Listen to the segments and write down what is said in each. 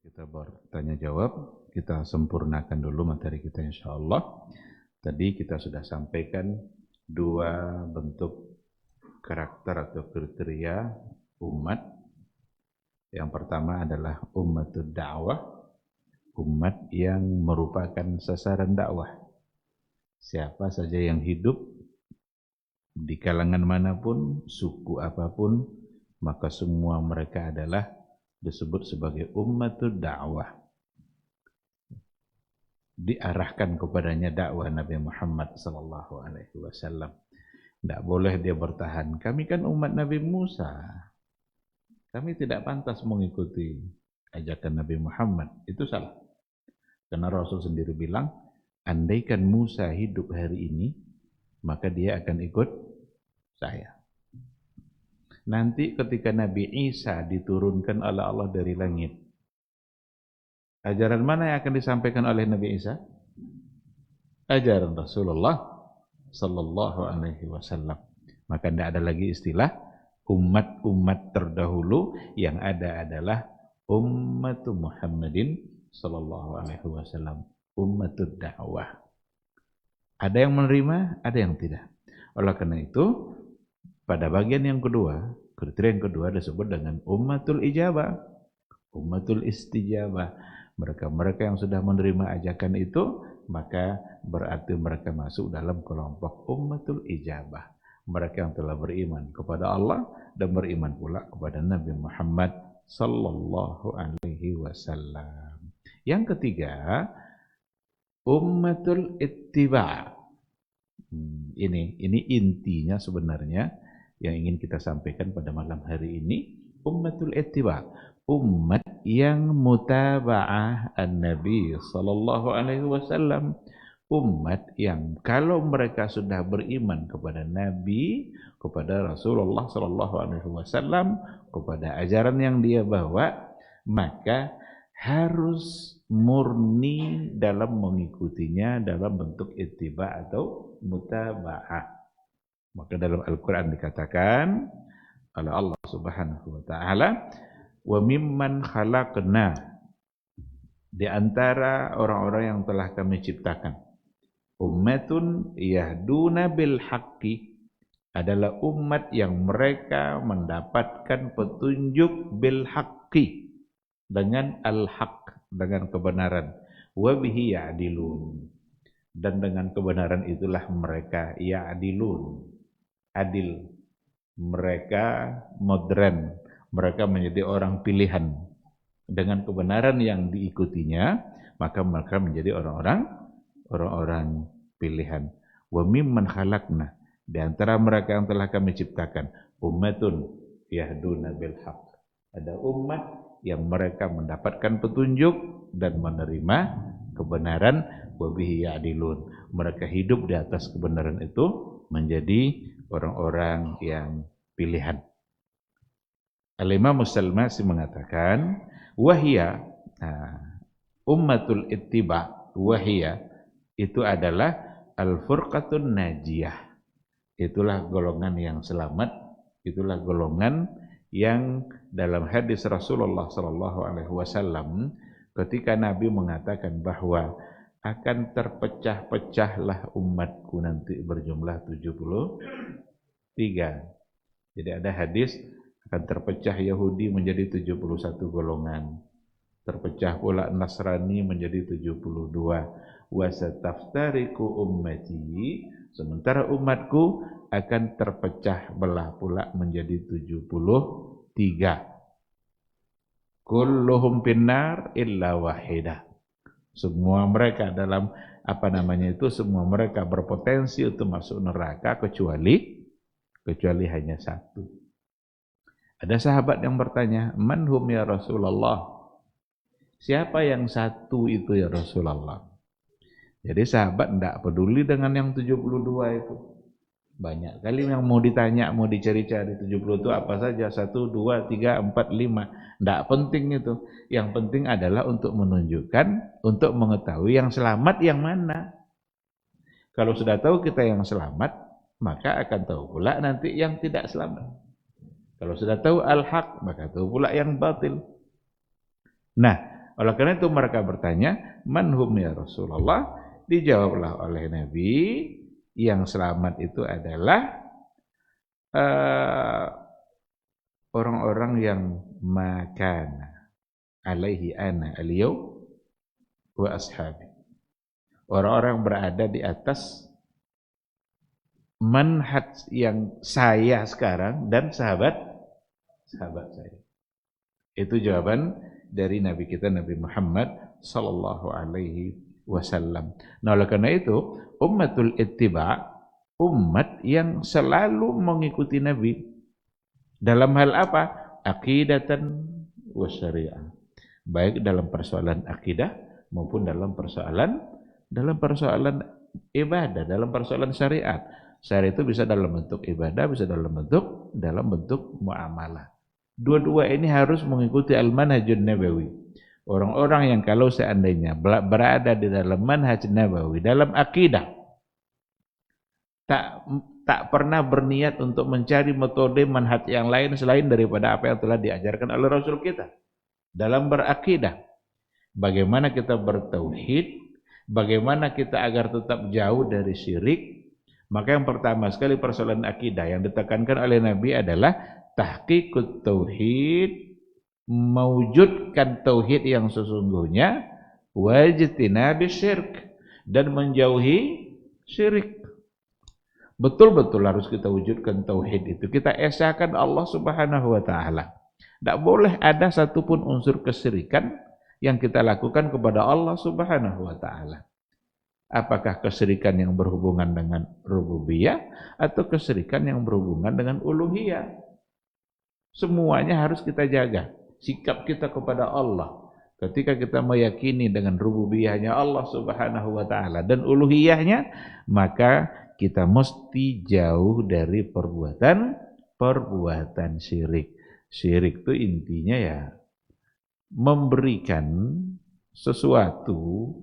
Kita bertanya jawab, kita sempurnakan dulu materi kita insyaallah. Tadi kita sudah sampaikan dua bentuk karakter atau kriteria umat. Yang pertama adalah ummatud da'wah, umat yang merupakan sasaran dakwah. Siapa saja yang hidup di kalangan manapun, suku apapun, maka semua mereka adalah disebut sebagai ummatud da'wah. Diarahkan kepadanya dakwah Nabi Muhammad SAW. Tidak boleh dia bertahan, kami kan umat Nabi Musa, kami tidak pantas mengikuti ajakan Nabi Muhammad. Itu salah. Karena Rasul sendiri bilang, andaikan Musa hidup hari ini, maka dia akan ikut saya. Nanti ketika Nabi Isa diturunkan oleh Allah dari langit, ajaran mana yang akan disampaikan oleh Nabi Isa? Ajaran Rasulullah sallallahu alaihi wasallam. Maka tidak ada lagi istilah umat-umat terdahulu, yang ada adalah ummatu Muhammadin sallallahu alaihi wasallam, ummatud da'wah. Ada yang menerima, ada yang tidak. Oleh karena itu, pada bagian yang kedua, kriteria yang kedua disebut dengan ummatul ijabah, ummatul istijabah. Mereka yang sudah menerima ajakan itu, maka berarti mereka masuk dalam kelompok ummatul ijabah. Mereka yang telah beriman kepada Allah dan beriman pula kepada Nabi Muhammad sallallahu alaihi wasallam. Yang ketiga, ummatul ittiba'. Ini intinya sebenarnya yang ingin kita sampaikan pada malam hari ini. Ummatul ittiba', umat yang mutaba'ah an-Nabi sallallahu alaihi wasallam. Umat yang kalau mereka sudah beriman kepada Nabi, kepada Rasulullah sallallahu alaihi wasallam, kepada ajaran yang dia bawa, maka harus murni dalam mengikutinya dalam bentuk ittiba' atau mutaba'ah. Maka dalam Al-Quran dikatakan oleh Allah Subhanahu wa ta'ala, wa mimman khalaqna, di antara orang-orang yang telah kami ciptakan, ummatun yahduna bil haqqi, adalah umat yang mereka mendapatkan petunjuk bil haqqi, dengan al-haq, dengan kebenaran, wa bihi ya'dilun, dan dengan kebenaran itulah mereka ya'dilun, adil, mereka modern, mereka menjadi orang pilihan. Dengan kebenaran yang diikutinya, maka mereka menjadi orang-orang pilihan. Wa mimman khalaqna, di antara mereka yang telah kami ciptakan, ummatun yahduna bil haqq, ada umat yang mereka mendapatkan petunjuk dan menerima kebenaran, wa bihi ya'dilun, mereka hidup di atas kebenaran itu menjadi orang-orang yang pilihan. Al-Imam Mustalmasi mengatakan, wahia, ummatul ittiba', wahia, itu adalah al-furqatun najiyah, itulah golongan yang selamat, itulah golongan yang dalam hadis Rasulullah sallallahu alaihi wasallam ketika Nabi mengatakan bahwa akan terpecah-pecahlah umatku nanti berjumlah 73. Jadi ada hadis akan terpecah Yahudi menjadi 71 golongan. Terpecah pula Nasrani menjadi 72. Wa sataftariqu ummati, sementara umatku akan terpecah belah pula menjadi 73. Kulluhum finnar illa wahidah. Semua mereka dalam semua mereka berpotensi untuk masuk neraka kecuali hanya satu. Ada sahabat yang bertanya, man hum ya Rasulullah? Siapa yang satu itu ya Rasulullah? Jadi sahabat tidak peduli dengan yang 72 itu. Banyak kali yang mau ditanya, mau dicari-cari 70 itu apa saja, 1, 2, 3, 4, 5. Tidak penting itu. Yang penting adalah untuk menunjukkan, untuk mengetahui yang selamat yang mana. Kalau sudah tahu kita yang selamat, maka akan tahu pula nanti yang tidak selamat. Kalau sudah tahu al-haq, maka tahu pula yang batil. Nah, Oleh karena itu mereka bertanya, "Man hum ya Rasulullah?" Dijawablah oleh Nabi, yang selamat itu adalah orang-orang yang makan alaihi ana al-yaum wa ashabi. Orang-orang berada di atas manhaj yang saya sekarang dan sahabat saya. Itu jawaban dari Nabi kita Nabi Muhammad sallallahu alaihi wasallam. Nah, oleh karena itu ummatul ittiba, umat yang selalu mengikuti Nabi dalam hal apa? Aqidatan wa syariah. Baik dalam persoalan akidah maupun dalam persoalan ibadah, dalam persoalan syariat. Syariat itu bisa dalam bentuk ibadah, bisa dalam bentuk muamalah. Dua-dua ini harus mengikuti al-manhajun nabawi. Orang-orang yang kalau seandainya berada di dalam manhaj nabawi, dalam akidah, tak pernah berniat untuk mencari metode manhaj yang lain selain daripada apa yang telah diajarkan oleh Rasul kita. Dalam berakidah, bagaimana kita bertauhid, bagaimana kita agar tetap jauh dari syirik. Maka yang pertama sekali persoalan akidah yang ditekankan oleh Nabi adalah tahqiqut tauhid, mewujudkan tauhid yang sesungguhnya, wajtinabis syirk, dan menjauhi syirik. Betul-betul harus kita wujudkan tauhid itu. Kita esakan Allah Subhanahu wa taala. Tidak boleh ada satupun unsur kesyirikan yang kita lakukan kepada Allah Subhanahu wa taala. Apakah kesyirikan yang berhubungan dengan rububiyah atau kesyirikan yang berhubungan dengan uluhiyah? Semuanya harus kita jaga. Sikap kita kepada Allah ketika kita meyakini dengan rububiyahnya Allah Subhanahu wa taala dan uluhiyahnya, maka kita mesti jauh dari perbuatan syirik. Syirik itu intinya ya memberikan sesuatu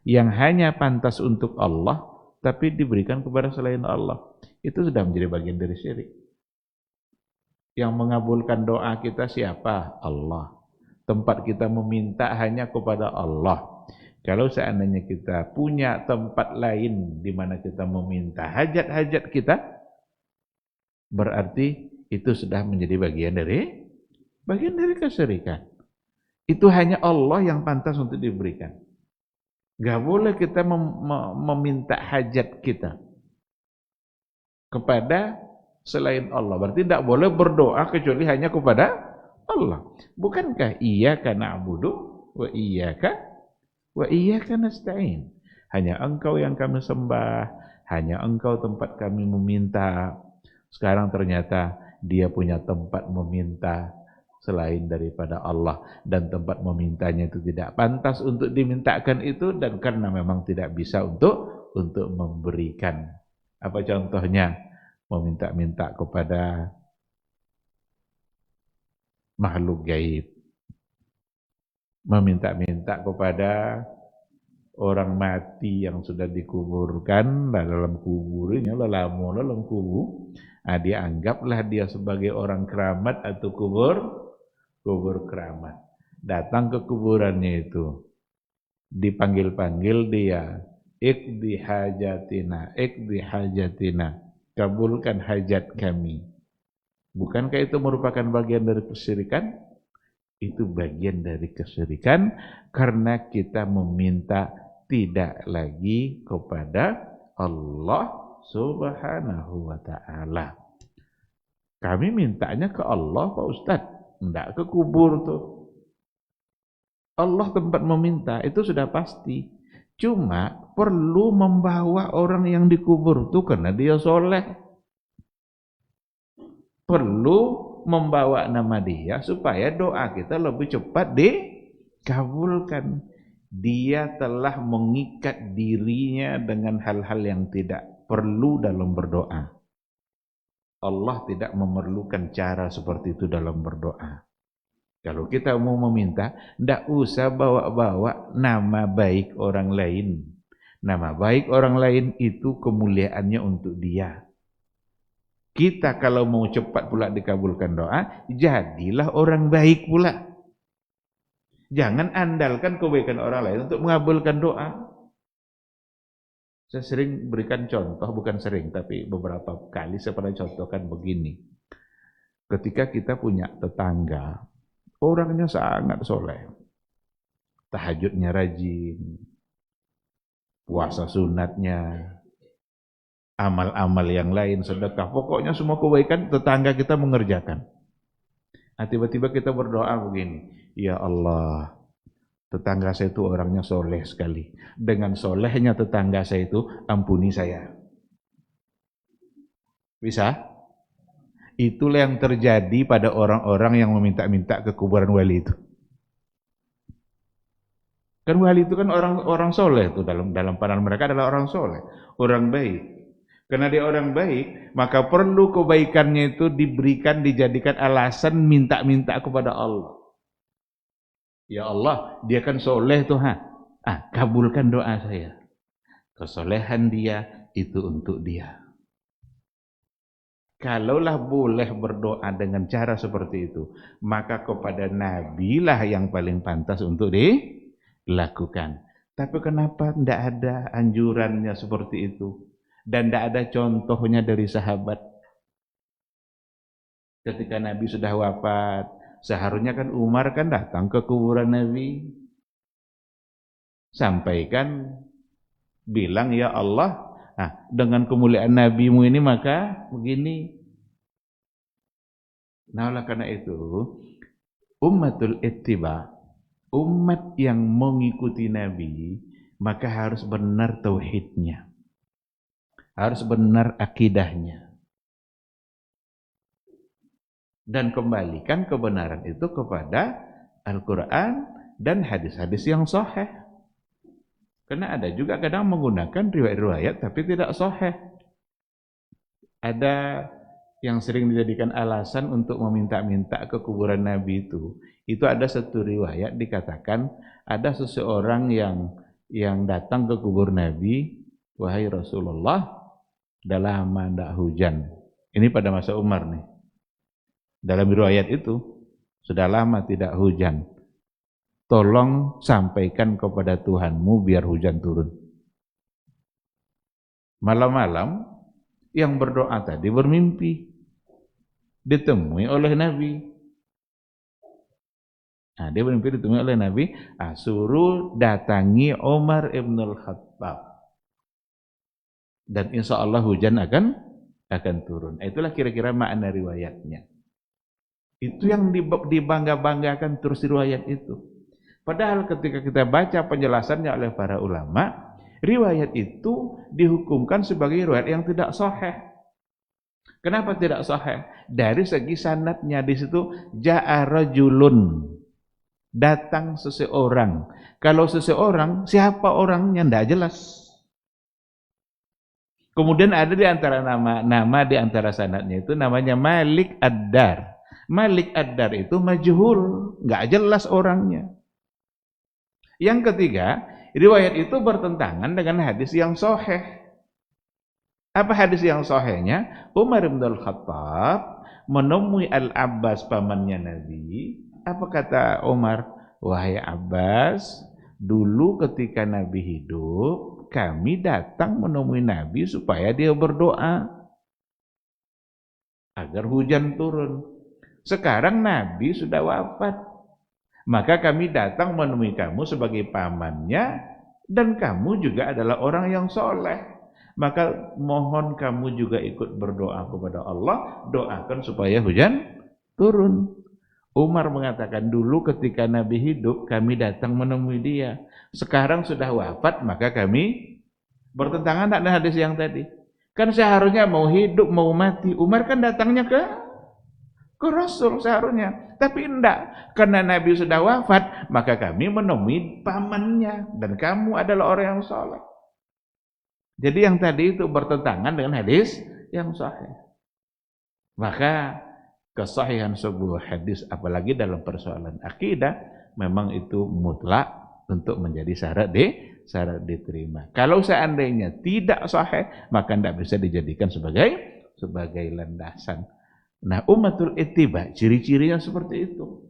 yang hanya pantas untuk Allah tapi diberikan kepada selain Allah. Itu sudah menjadi bagian dari syirik. Yang mengabulkan doa kita siapa? Allah. Tempat kita meminta hanya kepada Allah. Kalau seandainya kita punya tempat lain di mana kita meminta hajat-hajat kita, berarti itu sudah menjadi bagian dari kesyirikan. Itu hanya Allah yang pantas untuk diberikan. Gak boleh kita meminta hajat kita kepada selain Allah. Berarti tidak boleh berdoa kecuali hanya kepada Allah. Bukankah iyyaka na'budu wa iyyaka nasta'in? Hanya Engkau yang kami sembah, hanya Engkau tempat kami meminta. Sekarang ternyata dia punya tempat meminta selain daripada Allah, dan tempat memintanya itu tidak pantas untuk dimintakan itu, dan karena memang tidak bisa untuk memberikan. Apa contohnya? Meminta-minta kepada makhluk gaib, meminta-minta kepada orang mati yang sudah dikuburkan dalam kuburnya, dalam kubur. Dia anggaplah dia sebagai orang keramat atau kubur keramat. Datang ke kuburannya itu, dipanggil-panggil dia, iqdi hajatina, kabulkan hajat kami. Bukankah itu merupakan bagian dari kesyirikan? Itu bagian dari kesyirikan karena kita meminta tidak lagi kepada Allah Subhanahu wa ta'ala. Kami mintanya ke Allah, Pak Ustadz, enggak ke kubur tuh. Allah tempat meminta itu sudah pasti. Cuma perlu membawa orang yang dikubur itu karena dia soleh. Perlu membawa nama dia supaya doa kita lebih cepat dikabulkan. Dia telah mengikat dirinya dengan hal-hal yang tidak perlu dalam berdoa. Allah tidak memerlukan cara seperti itu dalam berdoa. Kalau kita mau meminta, tidak usah bawa-bawa nama baik orang lain. Nama baik orang lain itu kemuliaannya untuk dia. Kita kalau mau cepat pula dikabulkan doa, jadilah orang baik pula. Jangan andalkan kebaikan orang lain untuk mengabulkan doa. Saya sering berikan contoh, bukan sering, tapi beberapa kali saya pernah contohkan begini. Ketika kita punya tetangga, orangnya sangat soleh, tahajudnya rajin, puasa sunatnya, amal-amal yang lain, sedekah, pokoknya semua kebaikan tetangga kita mengerjakan. Nah, tiba-tiba kita berdoa begini, ya Allah, tetangga saya itu orangnya soleh sekali. Dengan solehnya tetangga saya itu, ampuni saya. Bisa? Itulah yang terjadi pada orang-orang yang meminta-minta ke kuburan wali itu. Kan wali itu kan orang soleh itu, dalam pandangan mereka adalah orang soleh, orang baik. Karena dia orang baik, maka perlu kebaikannya itu diberikan, dijadikan alasan minta-minta kepada Allah. Ya Allah, dia kan soleh Tuhan. Kabulkan doa saya. Kesolehan dia itu untuk dia. Kalaulah boleh berdoa dengan cara seperti itu, maka kepada Nabi lah yang paling pantas untuk dilakukan. Tapi kenapa tidak ada anjurannya seperti itu? Dan tidak ada contohnya dari sahabat. Ketika Nabi sudah wafat, seharusnya kan Umar kan datang ke kuburan Nabi, sampaikan, bilang, ya Allah, dengan kemuliaan Nabimu ini maka begini. Nah, oleh karena itu, ummatul ittiba, umat yang mengikuti Nabi, maka harus benar tauhidnya, harus benar akidahnya. Dan kembalikan kebenaran itu kepada Al-Quran dan hadis-hadis yang sahih. Karena ada juga kadang menggunakan riwayat-riwayat tapi tidak sahih. Ada yang sering dijadikan alasan untuk meminta-minta ke kuburan Nabi itu. Itu ada satu riwayat dikatakan ada seseorang yang datang ke kubur Nabi, wahai Rasulullah, sudah lama tidak hujan. Ini pada masa Umar nih. Dalam riwayat itu, sudah lama tidak hujan. Tolong sampaikan kepada Tuhanmu biar hujan turun. Malam-malam, yang berdoa tadi bermimpi. Ditemui oleh Nabi. Dia bermimpi ditemui oleh Nabi. Suruh datangi Umar ibn al-Khattab. Dan insya Allah hujan akan turun. Itulah kira-kira makna riwayatnya. Itu yang dibangga-banggakan terus riwayat itu. Padahal ketika kita baca penjelasannya oleh para ulama, riwayat itu dihukumkan sebagai riwayat yang tidak sahih. Kenapa tidak sahih? Dari segi sanadnya, di situ ja'a rajulun, datang seseorang. Kalau seseorang, siapa orangnya tidak jelas. Kemudian ada di antara nama di antara sanadnya itu namanya Malik Ad-Dar. Malik Ad-Dar itu majhul, nggak jelas orangnya. Yang ketiga, riwayat itu bertentangan dengan hadis yang sahih. Apa hadis yang sahihnya? Umar bin Al-Khattab menemui Al-Abbas pamannya Nabi. Apa kata Umar? Wahai Abbas, dulu ketika Nabi hidup, kami datang menemui Nabi supaya dia berdoa agar hujan turun. Sekarang Nabi sudah wafat, maka kami datang menemui kamu sebagai pamannya, dan kamu juga adalah orang yang soleh. Maka mohon kamu juga ikut berdoa kepada Allah, doakan supaya hujan turun. Umar mengatakan, dulu ketika Nabi hidup, kami datang menemui dia. Sekarang sudah wafat, maka kami bertentangan dengan hadis yang tadi. Kan seharusnya mau hidup, mau mati. Umar kan datangnya ke Rasul seharusnya, tapi enggak, karena Nabi sudah wafat, maka kami menemui pamannya, dan kamu adalah orang yang saleh. Jadi yang tadi itu bertentangan dengan hadis yang sahih. Maka kesahihan sebuah hadis, apalagi dalam persoalan akidah, memang itu mutlak untuk menjadi syarat diterima. Kalau seandainya tidak sahih, maka tidak bisa dijadikan sebagai landasan. Nah, ummatul ittiba, ciri-cirinya seperti itu.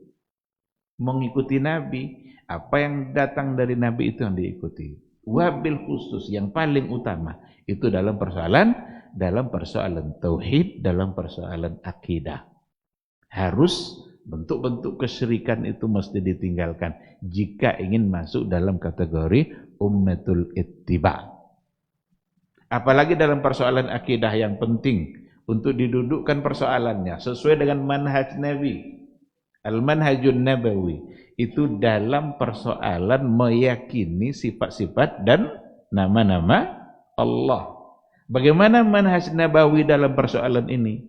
mengikuti Nabi. Apa yang datang dari Nabi itu yang diikuti. Wabil khusus yang paling utama itu dalam persoalan tauhid, dalam persoalan akidah. Harus bentuk-bentuk kesyirikan itu mesti ditinggalkan jika ingin masuk dalam kategori ummatul ittiba. Apalagi dalam persoalan akidah yang penting untuk didudukkan persoalannya sesuai dengan manhaj Nabi. Al-manhajun nabawi itu dalam persoalan meyakini sifat-sifat dan nama-nama Allah. Bagaimana manhaj nabawi dalam persoalan ini?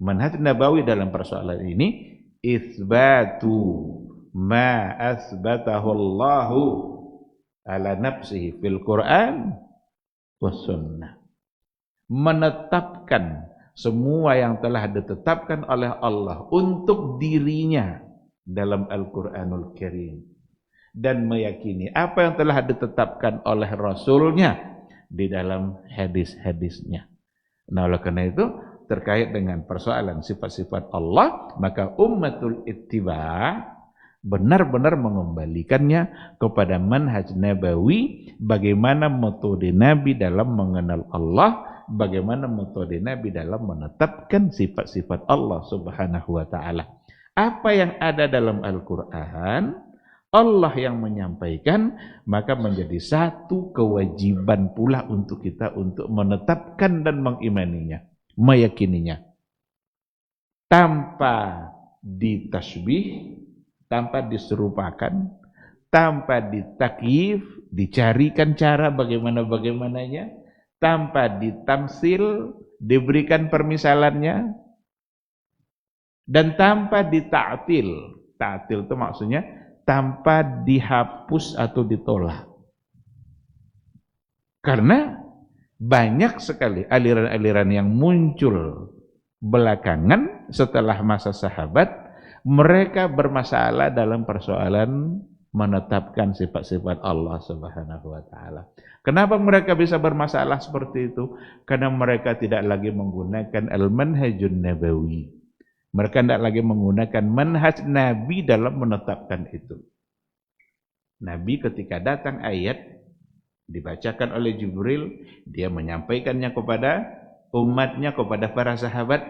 Manhaj nabawi dalam persoalan ini itsbatu ma asbatahu Allahu ala nafsihi fil Quran was sunnah. Menetapkan semua yang telah ditetapkan oleh Allah untuk dirinya dalam Al-Quranul Karim dan meyakini apa yang telah ditetapkan oleh Rasulnya di dalam hadis-hadisnya. Nah, oleh karena itu terkait dengan persoalan sifat-sifat Allah, maka ummatul ittiba benar-benar mengembalikannya kepada manhaj nabawi, bagaimana metode Nabi dalam mengenal Allah, bagaimana metode Nabi dalam menetapkan sifat-sifat Allah Subhanahu wa taala. Apa yang ada dalam Al-Qur'an, Allah yang menyampaikan, maka menjadi satu kewajiban pula untuk kita untuk menetapkan dan mengimaninya, meyakininya. Tanpa ditasbih, tanpa diserupakan, tanpa ditakyif, dicarikan cara bagaimana-bagaimananya, tanpa ditamsil, diberikan permisalannya, dan tanpa dita'til. Ta'til itu maksudnya tanpa dihapus atau ditolak. Karena banyak sekali aliran-aliran yang muncul belakangan setelah masa sahabat, mereka bermasalah dalam persoalan menetapkan sifat-sifat Allah Subhanahu wa taala. Kenapa mereka bisa bermasalah seperti itu? Karena mereka tidak lagi menggunakan al-manhajun nabawi. Mereka tidak lagi menggunakan manhaj Nabi dalam menetapkan itu. Nabi ketika datang ayat dibacakan oleh Jibril, dia menyampaikannya kepada umatnya, kepada para sahabat.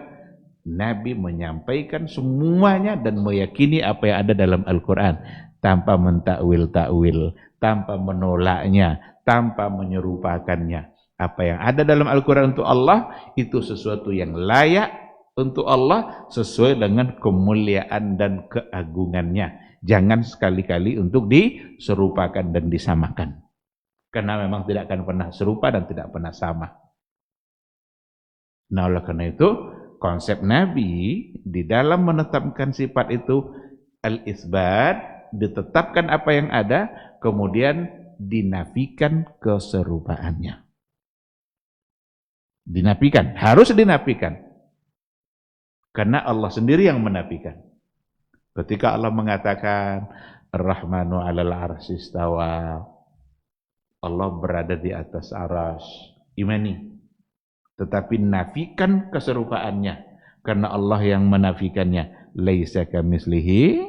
Nabi menyampaikan semuanya dan meyakini apa yang ada dalam Al-Quran tanpa mentakwil-takwil, tanpa menolaknya, tanpa menyerupakannya. Apa yang ada dalam Al-Quran untuk Allah itu sesuatu yang layak untuk Allah sesuai dengan kemuliaan dan keagungannya. Jangan sekali-kali untuk diserupakan dan disamakan. Karena memang tidak akan pernah serupa dan tidak pernah sama. Nah, oleh karena itu konsep Nabi di dalam menetapkan sifat itu al-isbat, ditetapkan apa yang ada, kemudian dinafikan keserupaannya. Dinafikan, harus dinafikan. Karena Allah sendiri yang menafikan. Ketika Allah mengatakan Ar-Rahmanu 'alal 'arsy istawa, Allah berada di atas arsy, imani. Tetapi nafikan keserupaannya, karena Allah yang menafikannya. Laisa kamitslihi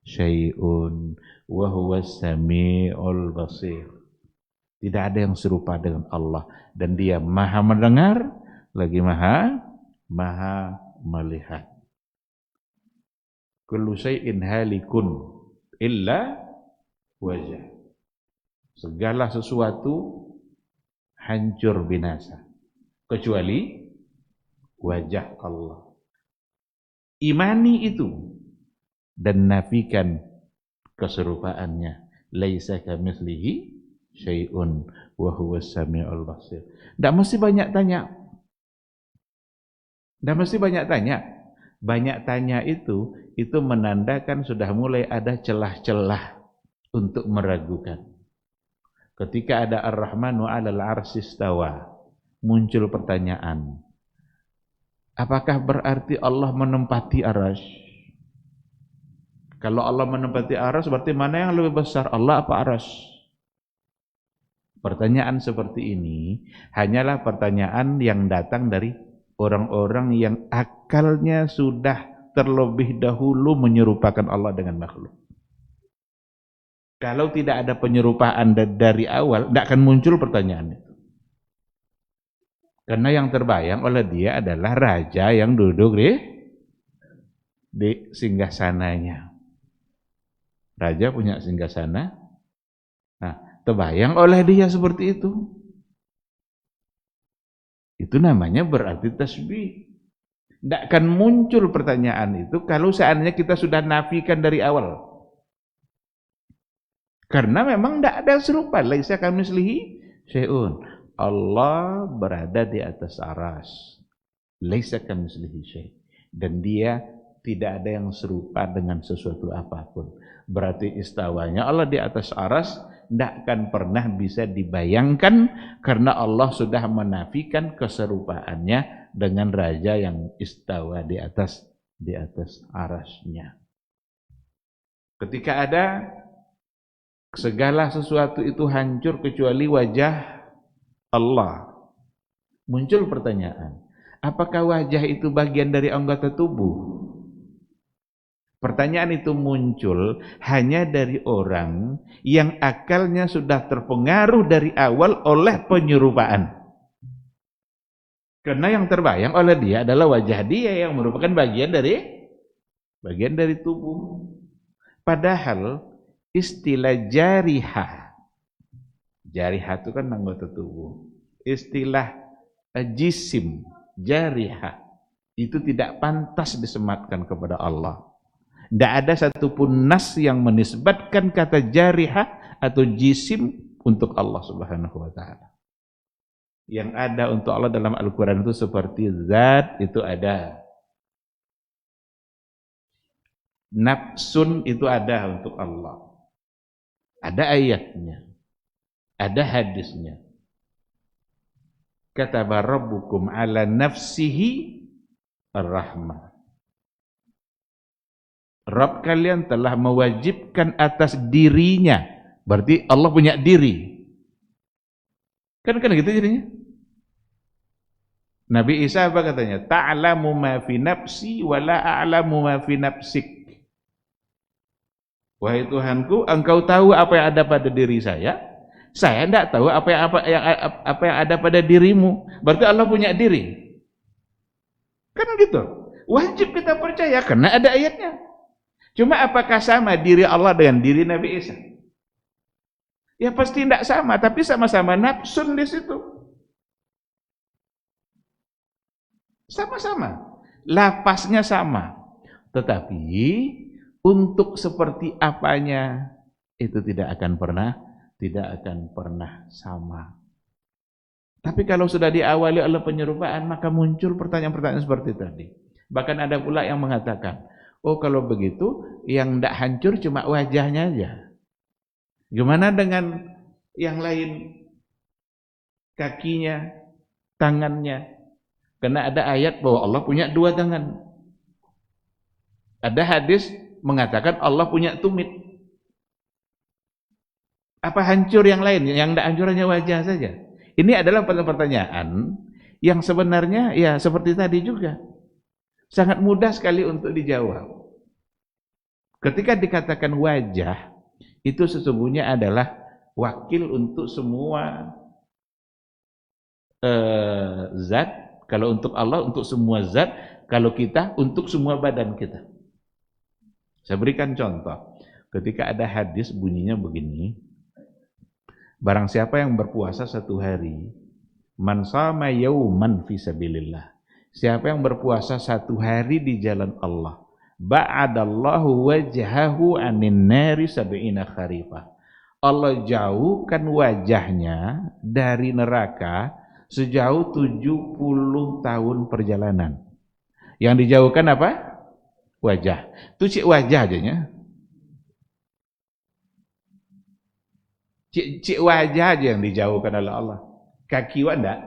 syai'un wa huwas samiul basir. Tidak ada yang serupa dengan Allah, dan Dia Maha mendengar lagi Maha melihat. Kullu syai'in halikun illa wajah. Segala sesuatu hancur binasa kecuali wajah Allah. Imani itu dan nafikan keserupaannya. Laisa kamitslihi syai'un wa huwas samiul basir. Enggak mesti banyak tanya. Dan mesti banyak tanya. Banyak tanya itu menandakan sudah mulai ada celah-celah untuk meragukan. Ketika ada Ar-Rahmanu 'alal 'arsy istawa, muncul pertanyaan. Apakah berarti Allah menempati arasy? Kalau Allah menempati arasy, berarti mana yang lebih besar, Allah apa arasy? Pertanyaan seperti ini hanyalah pertanyaan yang datang dari orang-orang yang akalnya sudah terlebih dahulu menyerupakan Allah dengan makhluk. Kalau tidak ada penyerupaan dari awal, tidak akan muncul pertanyaan itu. Karena yang terbayang oleh dia adalah raja yang duduk di singgasananya. Raja punya singgasana. Nah, terbayang oleh dia seperti itu. Itu namanya berarti tasbih. Tidak akan muncul pertanyaan itu kalau seandainya kita sudah nafikan dari awal. Karena memang tidak ada serupa. Laisa kamitslihi syai'un. Allah berada di atas aras. Laisa kamitslihi syai'. Dan dia tidak ada yang serupa dengan sesuatu apapun. Berarti istawanya Allah di atas aras tidak akan pernah bisa dibayangkan karena Allah sudah menafikan keserupaannya dengan raja yang istawa di atas arasnya. Ketika ada segala sesuatu itu hancur kecuali wajah Allah. Muncul pertanyaan, apakah wajah itu bagian dari anggota tubuh? Pertanyaan itu muncul hanya dari orang yang akalnya sudah terpengaruh dari awal oleh penyerupaan. Karena yang terbayang oleh dia adalah wajah dia yang merupakan bagian dari tubuh. Padahal istilah jarihah itu kan anggota tubuh. Istilah jisim, jarihah, itu tidak pantas disematkan kepada Allah. Tidak ada satupun nas yang menisbatkan kata jarihah atau jisim untuk Allah Subhanahu wa ta'ala. Yang ada untuk Allah dalam Al-Quran itu seperti zat itu ada. Nafsun itu ada untuk Allah. Ada ayatnya. Ada hadisnya. Kataba rabbukum ala nafsihi ar-rahmah. Rabb kalian telah mewajibkan atas dirinya. Berarti Allah punya diri. Kan gitu jadinya. Nabi Isa apa katanya? Ta'lamu ma fi nafsi wa la a'lamu ma fi nafsik. Wahai Tuhanku, engkau tahu apa yang ada pada diri saya tidak tahu apa yang ada pada dirimu. Berarti Allah punya diri. Kan gitu. Wajib kita percaya karena ada ayatnya. Cuma apakah sama diri Allah dengan diri Nabi Isa? Ya pasti tidak sama, tapi sama-sama nafsun di situ. Sama-sama. Lapasnya sama. Tetapi untuk seperti apanya itu tidak akan pernah sama. Tapi kalau sudah diawali oleh penyerupaan, maka muncul pertanyaan-pertanyaan seperti tadi. Bahkan ada pula yang mengatakan, oh kalau begitu yang tidak hancur cuma wajahnya aja. Gimana dengan yang lain? Kakinya, tangannya. Karena ada ayat bahwa Allah punya 2 tangan. Ada hadis mengatakan Allah punya tumit. Apa hancur yang lain? Yang tidak hancur hanya wajah saja. Ini adalah pertanyaan yang sebenarnya ya seperti tadi juga. Sangat mudah sekali untuk dijawab. Ketika dikatakan wajah, itu sesungguhnya adalah wakil untuk semua zat. Kalau untuk Allah, untuk semua zat. Kalau kita, untuk semua badan kita. Saya berikan contoh. Ketika ada hadis bunyinya begini. Barang siapa yang berpuasa 1 hari, man shama yauman fi sabilillah. Siapa yang berpuasa 1 hari di jalan Allah, ba'adallahu wajhahu anin nari sab'ina kharifah. Allah jauhkan wajahnya dari neraka sejauh 70 tahun perjalanan. Yang dijauhkan apa? Wajah. Itu cik wajah aja. Cik wajah aja yang dijauhkan oleh Allah. Kaki enggak.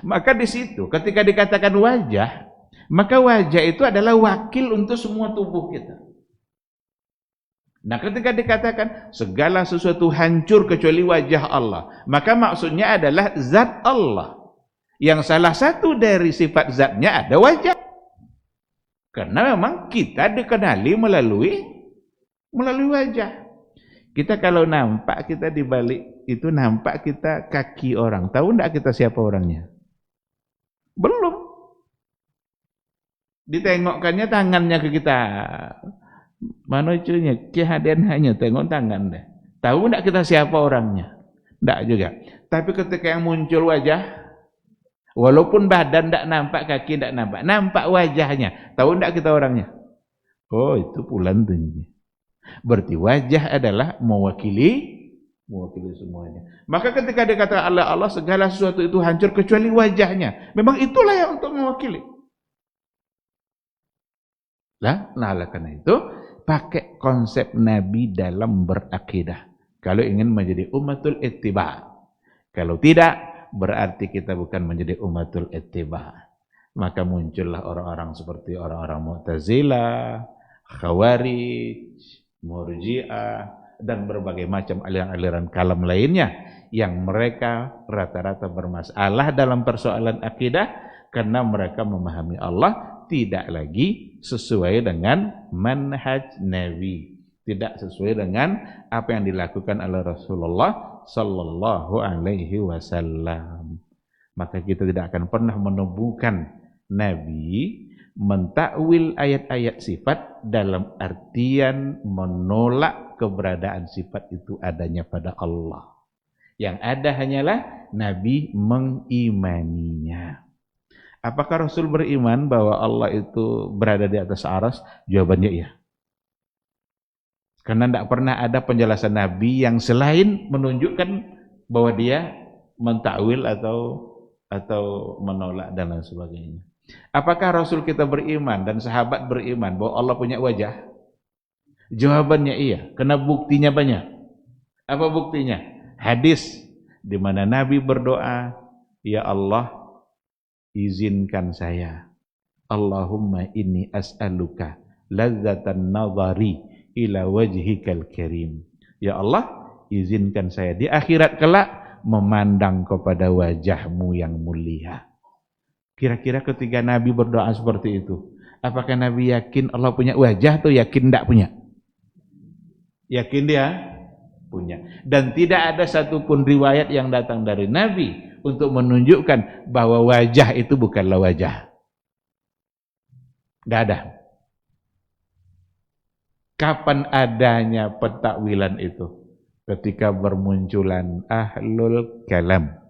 Maka di situ ketika dikatakan wajah, maka wajah itu adalah wakil untuk semua tubuh kita. Nah, ketika dikatakan segala sesuatu hancur kecuali wajah Allah, maka maksudnya adalah zat Allah. Yang salah satu dari sifat zatnya ada wajah. Karena memang kita dikenali melalui wajah. Kita kalau nampak kita di balik itu nampak kita kaki orang. Tahu enggak kita siapa orangnya? Belum. Ditengokkannya tangannya ke kita. Mana cunya? Kehadian hanya tengok tangan deh. Tahu enggak kita siapa orangnya? Enggak juga. Tapi ketika yang muncul wajah, walaupun badan enggak nampak, kaki enggak nampak, nampak wajahnya. Tahu enggak kita orangnya? Oh, itu pulan tuh. Berarti wajah adalah mewakili semuanya. Maka ketika dikatakan Allah segala sesuatu itu hancur kecuali wajahnya. Memang itulah yang untuk mewakili. Nah, karena itu pakai konsep Nabi dalam berakidah. Kalau ingin menjadi ummatul ittiba. Kalau tidak, berarti kita bukan menjadi ummatul ittiba. Maka muncullah orang-orang seperti orang-orang Mu'tazilah, Khawarij, Murji'ah, dan berbagai macam aliran-aliran kalam lainnya yang mereka rata-rata bermasalah dalam persoalan akidah karena mereka memahami Allah tidak lagi sesuai dengan manhaj Nabi, tidak sesuai dengan apa yang dilakukan oleh Rasulullah sallallahu alaihi wasallam. Maka kita tidak akan pernah menemukan Nabi mentakwil ayat-ayat sifat dalam artian menolak keberadaan sifat itu adanya pada Allah. Yang ada hanyalah Nabi mengimaninya. Apakah Rasul beriman bahwa Allah itu berada di atas aras? Jawabannya iya. Karena tidak pernah ada penjelasan Nabi yang selain menunjukkan bahwa dia mentakwil atau menolak dan lain sebagainya. Apakah Rasul kita beriman dan sahabat beriman bahwa Allah punya wajah? Jawabannya iya. Karena buktinya banyak. Apa buktinya? Hadis di mana Nabi berdoa, ya Allah, izinkan saya. Allahumma inni as'aluka ladzatan nazari ila wajhikal karim. Ya Allah, izinkan saya di akhirat kelak memandang kepada wajahmu yang mulia. Kira-kira ketika Nabi berdoa seperti itu, apakah Nabi yakin Allah punya wajah atau yakin tidak punya? Yakin dia punya. Dan tidak ada satupun riwayat yang datang dari Nabi untuk menunjukkan bahwa wajah itu bukanlah wajah. Tidak ada. Kapan adanya pentakwilan itu? Ketika bermunculan ahlul kalam.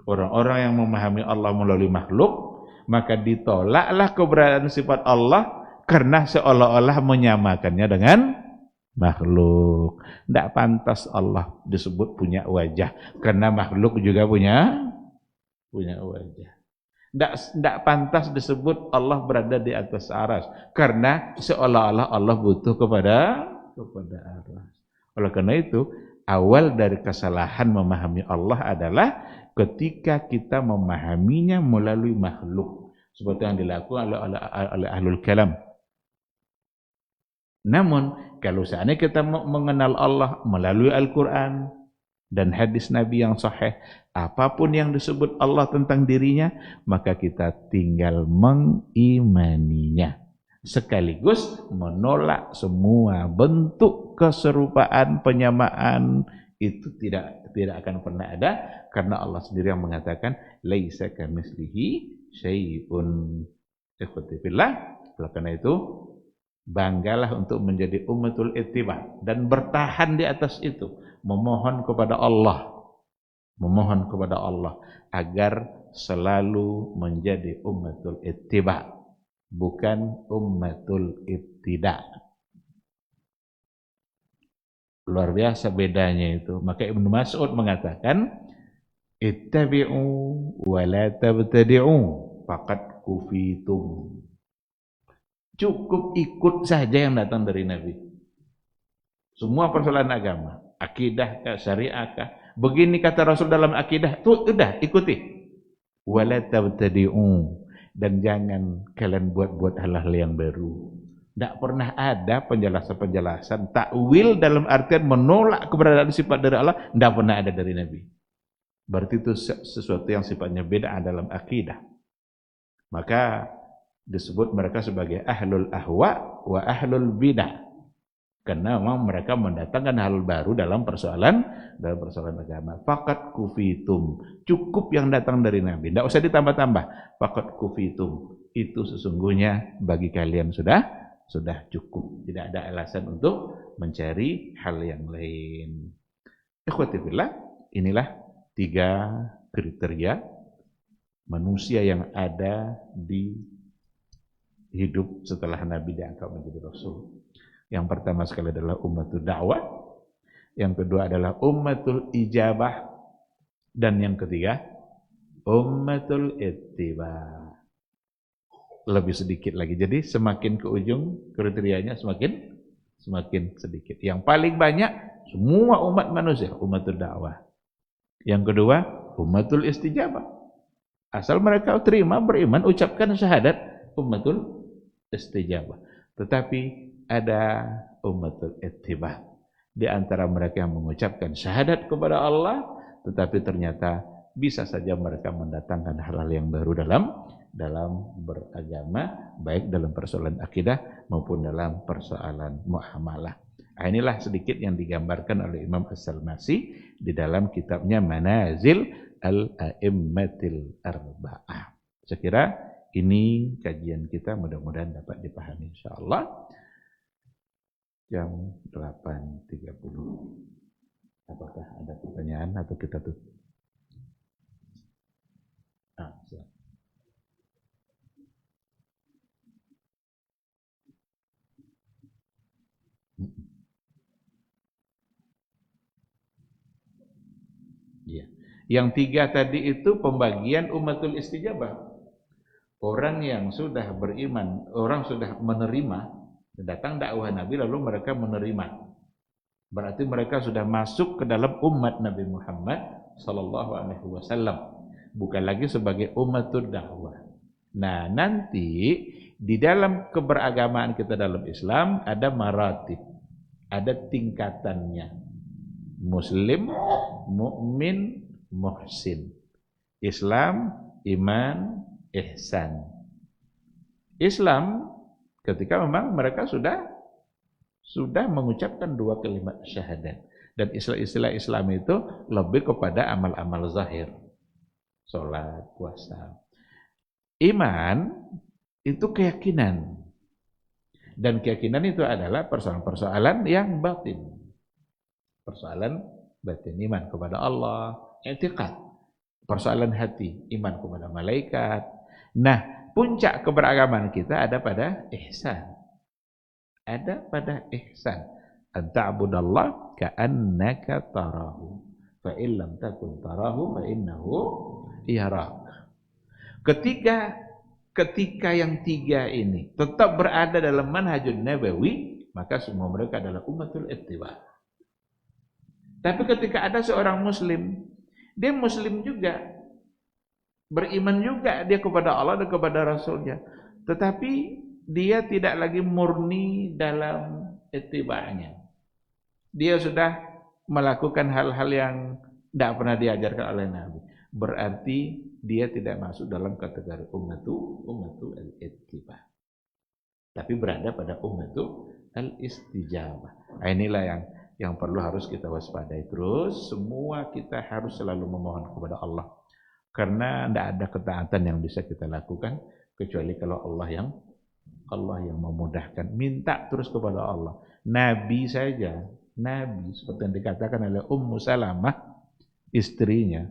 Orang-orang yang memahami Allah melalui makhluk, maka ditolaklah keberadaan sifat Allah karena seolah-olah menyamakannya dengan makhluk. Tidak pantas Allah disebut punya wajah karena makhluk juga punya wajah. Tidak pantas disebut Allah berada di atas aras karena seolah-olah Allah butuh kepada aras. Oleh karena itu, awal dari kesalahan memahami Allah adalah ketika kita memahaminya melalui makhluk seperti yang dilakukan oleh ahlul kalam. Namun kalau seandainya kita mengenal Allah melalui Al-Quran dan hadis Nabi yang sahih, apapun yang disebut Allah tentang dirinya, maka kita tinggal mengimaninya sekaligus menolak semua bentuk keserupaan, penyamaan. Itu tidak akan pernah ada karena Allah sendiri yang mengatakan laisa kamitslihi syai'un. Ikhwati fillah, karena itu banggalah untuk menjadi ummatul ittiba dan bertahan di atas itu, memohon kepada Allah agar selalu menjadi ummatul ittiba, bukan ummatul ibtida. Luar biasa bedanya itu. Maka Ibnu Mas'ud mengatakan, ittabi'u wa la tabtadi'u faqad kufitum. Cukup ikut saja yang datang dari Nabi. Semua persoalan agama, akidah kah, syariah kah, begini kata Rasul dalam akidah, tuh udah ikuti. Wa la tabtadi'u, dan jangan kalian buat-buat hal-hal yang baru. Tidak pernah ada penjelasan takwil dalam artian menolak keberadaan sifat dari Allah, tidak pernah ada dari Nabi. Berarti itu sesuatu yang sifatnya beda dalam akidah. Maka disebut mereka sebagai ahlul ahwa wa ahlul bidah. Karena memang mereka mendatangkan hal baru dalam persoalan agama. Faqad kufitum, cukup yang datang dari Nabi, tidak usah ditambah-tambah. Faqad kufitum, itu sesungguhnya bagi kalian sudah cukup. Tidak ada alasan untuk mencari hal yang lain. Ikhwati fillah, inilah 3 kriteria manusia yang ada di hidup setelah Nabi diangkat menjadi Rasul. Yang pertama sekali adalah ummatul dakwah, yang kedua adalah ummatul ijabah, dan yang ketiga ummatul ittiba. Lebih sedikit lagi. Jadi semakin ke ujung kriterianya semakin sedikit. Yang paling banyak semua umat manusia ummatul dakwah. Yang kedua ummatul istijabah. Asal mereka terima, beriman, ucapkan syahadat, ummatul istijabah. Tetapi ada ummatul ittiba. Di antara mereka yang mengucapkan syahadat kepada Allah, tetapi ternyata bisa saja mereka mendatangkan hal-hal yang baru dalam beragama, baik dalam persoalan akidah maupun dalam persoalan muamalah. Inilah sedikit yang digambarkan oleh Imam As-Salmasi di dalam kitabnya Manazil Al-A'immatil Arba'ah. Saya kira ini kajian kita, mudah-mudahan dapat dipahami insyaallah. Jam 8.30. Apakah ada pertanyaan atau kita tutup? Silakan. Iya. Yang 3 tadi itu pembagian ummatul istijabah. Orang yang sudah beriman, orang sudah menerima, datang dakwah Nabi lalu mereka menerima. Berarti mereka sudah masuk ke dalam umat Nabi Muhammad sallallahu alaihi wasallam. Bukan lagi sebagai ummatul dakwah. Nah, nanti di dalam keberagamaan kita dalam Islam ada maratib, ada tingkatannya. Muslim, mukmin, muhsin. Islam, iman, ihsan. Islam ketika memang mereka sudah mengucapkan 2 kalimat syahadat, dan istilah Islam itu lebih kepada amal-amal zahir, salat, puasa. Iman itu keyakinan, dan keyakinan itu adalah persoalan-persoalan yang batin, persoalan batin, iman kepada Allah, i'tiqad, persoalan hati, iman kepada malaikat. Nah, puncak keberagaman kita ada pada ihsan. Ada pada ihsan. Anta'budallah ka'annaka tarahu. Fa illam takun tarahu fa innahu yarak. Ketika yang 3 ini tetap berada dalam manhajun nabawi, maka semua mereka adalah ummatul ittiba. Tapi ketika ada seorang muslim, dia muslim juga, beriman juga dia kepada Allah dan kepada Rasulnya, tetapi dia tidak lagi murni dalam ittiba'nya. Dia sudah melakukan hal-hal yang tidak pernah diajarkan oleh Nabi. Berarti dia tidak masuk dalam kategori ummatul al-ittiba, tapi berada pada ummatul al-istijabah. Inilah yang perlu harus kita waspadai. Terus semua kita harus selalu memohon kepada Allah, karena tidak ada ketaatan yang bisa kita lakukan kecuali kalau Allah yang memudahkan. Minta terus kepada Allah. Nabi saja, Nabi seperti yang dikatakan oleh Ummu Salamah, istrinya,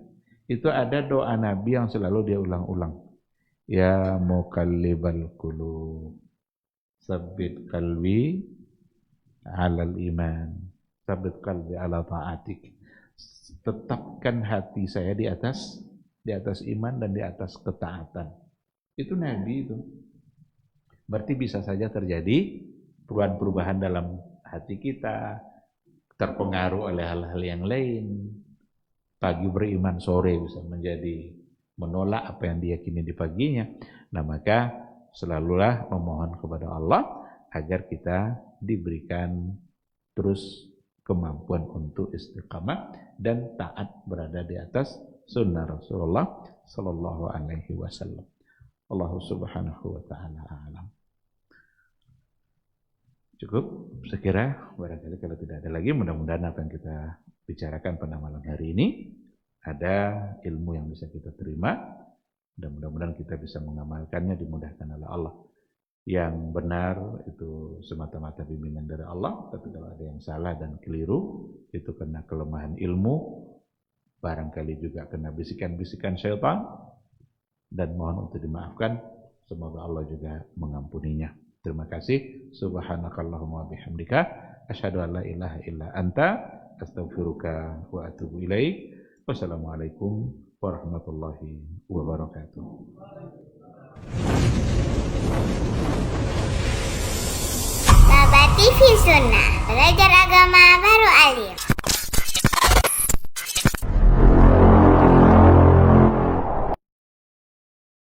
itu ada doa Nabi yang selalu dia ulang-ulang. Ya muqallibal qulub, tsabbit qalbi 'alal iman, tsabbit qalbi 'ala ta'atik. Tetapkan hati saya di atas iman dan di atas ketaatan. Itu Nabi itu. Berarti bisa saja terjadi perubahan-perubahan dalam hati kita, terpengaruh oleh hal-hal yang lain. Pagi beriman, sore bisa menjadi menolak apa yang diyakini di paginya. Nah, maka selalulah memohon kepada Allah agar kita diberikan terus kemampuan untuk istiqamah dan taat berada di atas sunnah Rasulullah sallallahu alaihi wasallam. Allah subhanahu wa ta'ala a'lam. Cukup, sekira barangkali kalau tidak ada lagi, mudah-mudahan apa yang kita bicarakan pada malam hari ini ada ilmu yang bisa kita terima, dan mudah-mudahan kita bisa mengamalkannya, dimudahkan oleh Allah. Yang benar itu semata-mata bimbingan dari Allah, tapi kalau ada yang salah dan keliru itu karena kelemahan ilmu, barangkali juga kena bisikan-bisikan syaitan, dan mohon untuk dimaafkan. Semoga Allah juga mengampuninya. Terima kasih. Subhanakallahumma bihamdika asyhadu an la ilaha illa anta astaghfiruka wa atubu ilaik. Wassalamualaikum warahmatullahi wabarakatuh. Baba TV Sunnah, belajar agama baru alim.